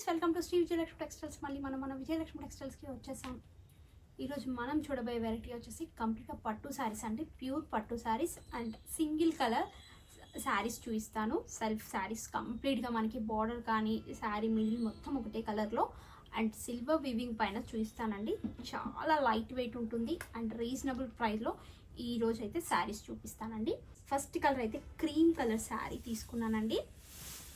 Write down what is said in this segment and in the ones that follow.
Friends, welcome to Shri Vijayalakshmi textiles. మళ్ళీ మన విజయలక్ష్మి టెక్స్టైల్స్కి వచ్చేసాం. ఈరోజు మనం చూడబోయే వెరైటీ వచ్చేసి కంప్లీట్గా పట్టు శారీస్ అండి. ప్యూర్ పట్టు saris and single colour saris చూపిస్తాను. సెల్ఫ్ శారీస్ కంప్లీట్గా మనకి బార్డర్ కానీ శారీ మిడిల్ మొత్తం ఒకటే కలర్లో అండ్ సిల్వర్ వివింగ్ పైన చూపిస్తానండి. చాలా లైట్ వెయిట్ ఉంటుంది అండ్ రీజనబుల్ ప్రైస్లో ఈరోజు అయితే శారీస్ చూపిస్తానండి. ఫస్ట్ కలర్ అయితే క్రీమ్ కలర్ శారీ తీసుకున్నానండి.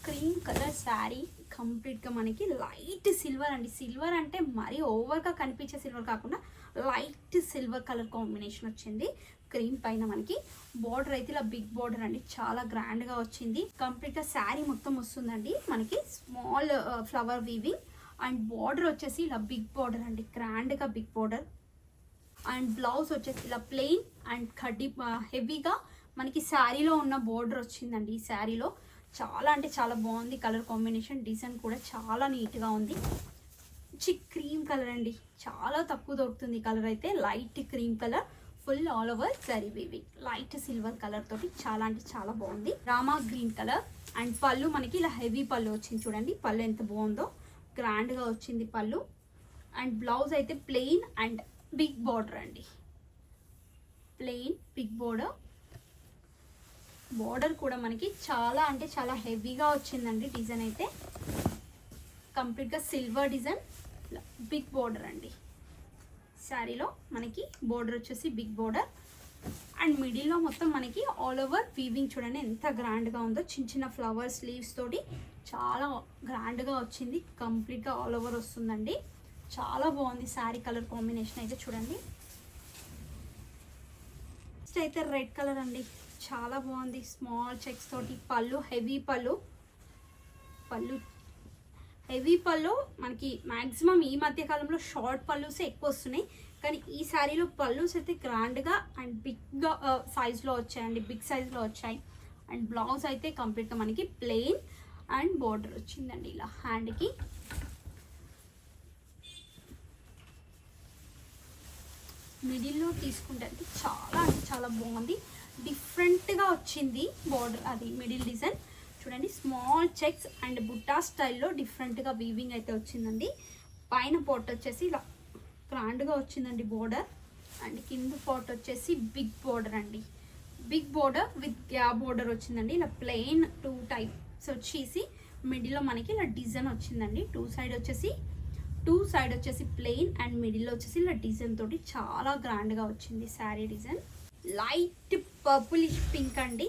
క్రీమ్ కలర్ శారీ కంప్లీట్గా మనకి లైట్ సిల్వర్ అండి. సిల్వర్ అంటే మరీ ఓవర్గా కనిపించే సిల్వర్ కాకుండా లైట్ సిల్వర్ కలర్ కాంబినేషన్ వచ్చింది. క్రీమ్ పైన మనకి బార్డర్ అయితే ఇలా బిగ్ బార్డర్ అండి, చాలా గ్రాండ్గా వచ్చింది. కంప్లీట్గా శారీ మొత్తం వస్తుందండి మనకి small flower weaving and border వచ్చేసి ఇలా బిగ్ బార్డర్ అండి, గ్రాండ్గా బిగ్ బార్డర్. అండ్ బ్లౌజ్ వచ్చేసి ఇలా ప్లెయిన్ అండ్ కడ్డీ హెవీగా మనకి శారీలో ఉన్న బార్డర్ వచ్చిందండి. ఈ శారీలో చాలా అంటే చాలా బాగుంది కలర్ కాంబినేషన్. డిజైన్ కూడా చాలా నీట్గా ఉంది. క్రీమ్ కలర్ అండి, చాలా తక్కువ దొరుకుతుంది కలర్ అయితే. Light cream colour, full all over zari weaving, light silver colour తోటి చాలా అంటే చాలా బాగుంది. రామా గ్రీన్ కలర్ అండ్ పళ్ళు మనకి ఇలా హెవీ పళ్ళు వచ్చింది. చూడండి పళ్ళు ఎంత బాగుందో, గ్రాండ్గా వచ్చింది పళ్ళు. అండ్ బ్లౌజ్ అయితే ప్లెయిన్ అండ్ బిగ్ బార్డర్ అండి, ప్లెయిన్ బిగ్ బార్డర్. బార్డర్ కూడా మనకి చాలా అంటే చాలా హెవీగా వచ్చిందండి. డిజైన్ అయితే కంప్లీట్గా సిల్వర్ డిజైన్, బిగ్ బార్డర్ అండి. శారీలో మనకి బార్డర్ వచ్చేసి బిగ్ బార్డర్ అండ్ మిడిల్లో మొత్తం మనకి ఆల్ ఓవర్ వీవింగ్ చూడండి ఎంత గ్రాండ్గా ఉందో. చిన్న చిన్న ఫ్లవర్స్ లీవ్స్ తోటి చాలా గ్రాండ్గా వచ్చింది. కంప్లీట్గా ఆల్ ఓవర్ వస్తుందండి. చాలా బాగుంది శారీ కలర్ కాంబినేషన్ అయితే చూడండి. నెక్స్ట్ అయితే రెడ్ కలర్ అండి, చాలా బాగుంది. స్మాల్ చెక్స్ తోటి పళ్ళు, హెవీ పళ్ళు హెవీ పళ్ళు మనకి మ్యాక్సిమం ఈ మధ్య కాలంలో షార్ట్ పళ్ళుసే ఎక్కువ వస్తున్నాయి, కానీ ఈ శారీలో పళ్ళుస్ అయితే గ్రాండ్గా అండ్ బిగ్గా సైజ్లో వచ్చాయండి, బిగ్ సైజ్లో వచ్చాయి. అండ్ బ్లౌజ్ అయితే కంప్లీట్గా మనకి ప్లెయిన్ అండ్ బార్డర్ వచ్చిందండి ఇలా హ్యాండ్కి. మిడిల్లో తీసుకుంటే అంటే చాలా బాగుంది, డిఫరెంట్గా వచ్చింది బార్డర్. అది మిడిల్ డిజైన్ చూడండి, స్మాల్ చెక్స్ అండ్ బుట్టా స్టైల్లో డిఫరెంట్గా వీవింగ్ అయితే వచ్చిందండి. పైన పార్ట్ వచ్చేసి ఇలా గ్రాండ్గా వచ్చిందండి బార్డర్ అండ్ కింద పార్ట్ వచ్చేసి బిగ్ బార్డర్ అండి, big border with gap border వచ్చిందండి. ఇలా ప్లెయిన్ టూ టైప్స్ వచ్చేసి మిడిల్లో మనకి ఇలా డిజైన్ వచ్చిందండి. టూ సైడ్ వచ్చేసి ప్లెయిన్ అండ్ మిడిల్లో వచ్చేసి ఇలా డిజైన్ తోటి చాలా గ్రాండ్గా వచ్చింది sari design. Light purplish pink అండి,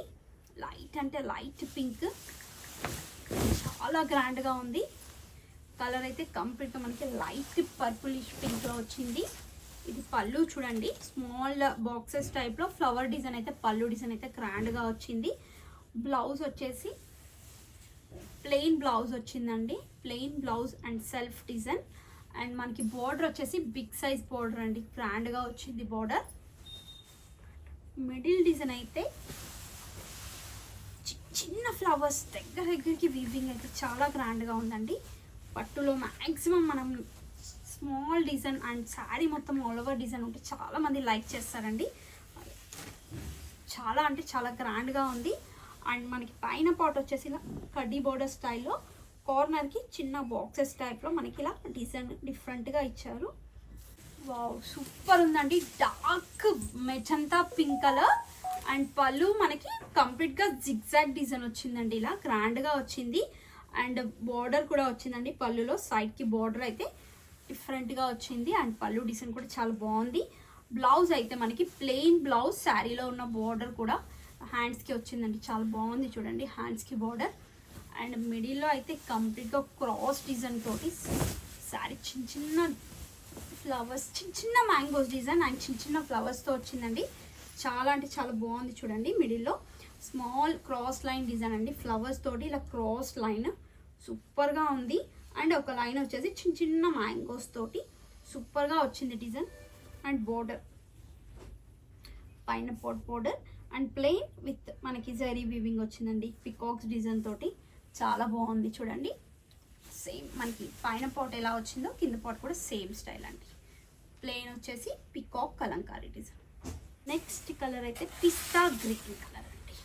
లైట్ అంటే లైట్ పింక్, చాలా గ్రాండ్గా ఉంది. కలర్ అయితే కంప్లీట్గా మనకి లైట్ పర్పులిష్ పింక్లో వచ్చింది. ఇది పళ్ళు చూడండి, స్మాల్ బాక్సెస్ టైప్లో ఫ్లవర్ డిజైన్ అయితే పళ్ళు డిజైన్ అయితే గ్రాండ్గా వచ్చింది. బ్లౌజ్ వచ్చేసి ప్లెయిన్ బ్లౌజ్ వచ్చిందండి, plain blouse and self design. And మనకి బార్డర్ వచ్చేసి బిగ్ సైజ్ బార్డర్ అండి, గ్రాండ్గా వచ్చింది బార్డర్. మిడిల్ డిజైన్ అయితే చిన్న ఫ్లవర్స్ దగ్గరికి వీవింగ్ అయితే చాలా గ్రాండ్గా ఉందండి. పట్టులో మ్యాక్సిమం మనం స్మాల్ డిజైన్ అండ్ శారీ మొత్తం ఆల్ ఓవర్ డిజైన్ ఉంటే చాలామంది లైక్ చేస్తారండి. చాలా అంటే చాలా గ్రాండ్గా ఉంది. అండ్ మనకి పైన పార్ట్ వచ్చేసి ఇలా కడ్డీ బోర్డర్ స్టైల్లో కార్నర్కి చిన్న బాక్సెస్ టైప్లో మనకి ఇలా డిజైన్ డిఫరెంట్గా ఇచ్చారు. వావ్, సూపర్ ఉందండి. Dark magenta pink colour and పళ్ళు మనకి కంప్లీట్గా జిగ్జాగ్ డిజైన్ వచ్చిందండి, ఇలా గ్రాండ్గా వచ్చింది. అండ్ బార్డర్ కూడా వచ్చిందండి పళ్ళులో, సైడ్కి బార్డర్ అయితే డిఫరెంట్గా వచ్చింది అండ్ పళ్ళు డిజైన్ కూడా చాలా బాగుంది. బ్లౌజ్ అయితే మనకి ప్లెయిన్ బ్లౌజ్, శారీలో ఉన్న బార్డర్ కూడా హ్యాండ్స్కి వచ్చిందండి, చాలా బాగుంది చూడండి హ్యాండ్స్కి బార్డర్. అండ్ మిడిల్లో అయితే కంప్లీట్గా క్రాస్ డిజైన్ తోటి శారీ చిన్న ఫ్లవర్స్, చిన్న మ్యాంగోస్ డిజైన్ అండ్ చిన్న ఫ్లవర్స్తో వచ్చిందండి. చాలా అంటే చాలా బాగుంది చూడండి. మిడిల్లో స్మాల్ క్రాస్ లైన్ డిజైన్ అండి, ఫ్లవర్స్ తోటి ఇలా క్రాస్ లైన్ సూపర్గా ఉంది. అండ్ ఒక లైన్ వచ్చేసి చిన్న మ్యాంగోస్ తోటి సూపర్గా వచ్చింది డిజైన్. అండ్ బోర్డర్ పైన బోర్డర్ అండ్ ప్లెయిన్ విత్ మనకి జరీ వీవింగ్ వచ్చిందండి, పికాక్స్ డిజైన్ తోటి చాలా బాగుంది చూడండి. సేమ్ మనకి పైన పాట్ ఎలా వచ్చిందో కింద పాట్ కూడా సేమ్ స్టైల్ అండి. ప్లెయిన్ వచ్చేసి peacock Kalamkari design. Next colour అయితే పిస్తా గ్రీన్ కలర్ అండి.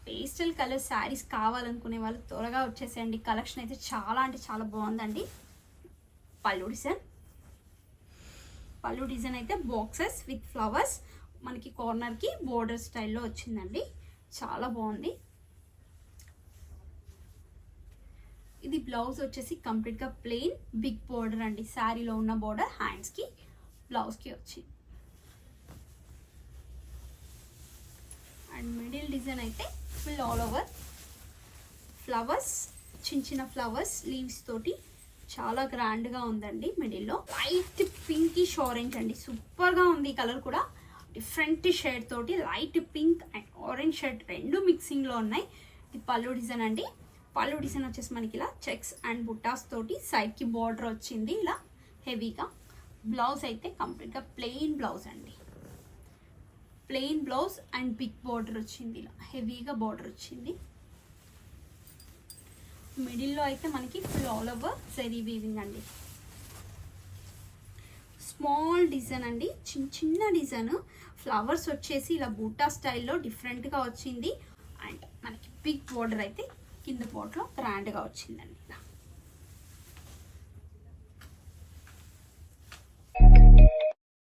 పేస్టల్ కలర్ శారీస్ కావాలనుకునే వాళ్ళు త్వరగా వచ్చేసేయండి. కలెక్షన్ అయితే చాలా అంటే చాలా బాగుందండి. పళ్ళు డిజైన్ అయితే బాక్సెస్ విత్ ఫ్లవర్స్ మనకి కార్నర్కి బోర్డర్ స్టైల్లో వచ్చిందండి. చాలా బాగుంది. ఇది బ్లౌజ్ వచ్చేసి కంప్లీట్గా ప్లెయిన్ బిగ్ బోర్డర్ అండి. శారీలో ఉన్న బోర్డర్ హ్యాండ్స్కి బ్లౌజ్కి వచ్చింది. అండ్ మిడిల్ డిజైన్ అయితే ఫుల్ ఆల్ ఓవర్ ఫ్లవర్స్, చిన్న ఫ్లవర్స్ లీవ్స్ తోటి చాలా గ్రాండ్గా ఉందండి. మిడిల్లో లైట్ పింకిష్ ఆరెంజ్ అండి. సూపర్గా ఉంది. కలర్ కూడా డిఫరెంట్ షేడ్ తోటి light pink and orange shade రెండు మిక్సింగ్లో ఉన్నాయి. ఇది పళ్ళు డిజైన్ అండి. పళ్ళు డిజైన్ వచ్చేసి మనకి ఇలా చెక్స్ అండ్ బుట్టాస్ తోటి సైడ్కి బార్డర్ వచ్చింది ఇలా హెవీగా. బ్లౌజ్ అయితే కంప్లీట్గా ప్లెయిన్ బ్లౌజ్ అండి. Plain blouse and big border వచ్చింది. ఇలా హెవీగా బార్డర్ వచ్చింది. మిడిల్లో అయితే మనకి full all over zari weaving అండి. స్మాల్ డిజైన్ అండి. చిన్న డిజైన్ ఫ్లవర్స్ వచ్చేసి ఇలా బూటా స్టైల్లో డిఫరెంట్గా వచ్చింది. అండ్ మనకి బిగ్ బార్డర్ అయితే కింద పార్ట్లో గ్రాండ్గా వచ్చిందండి.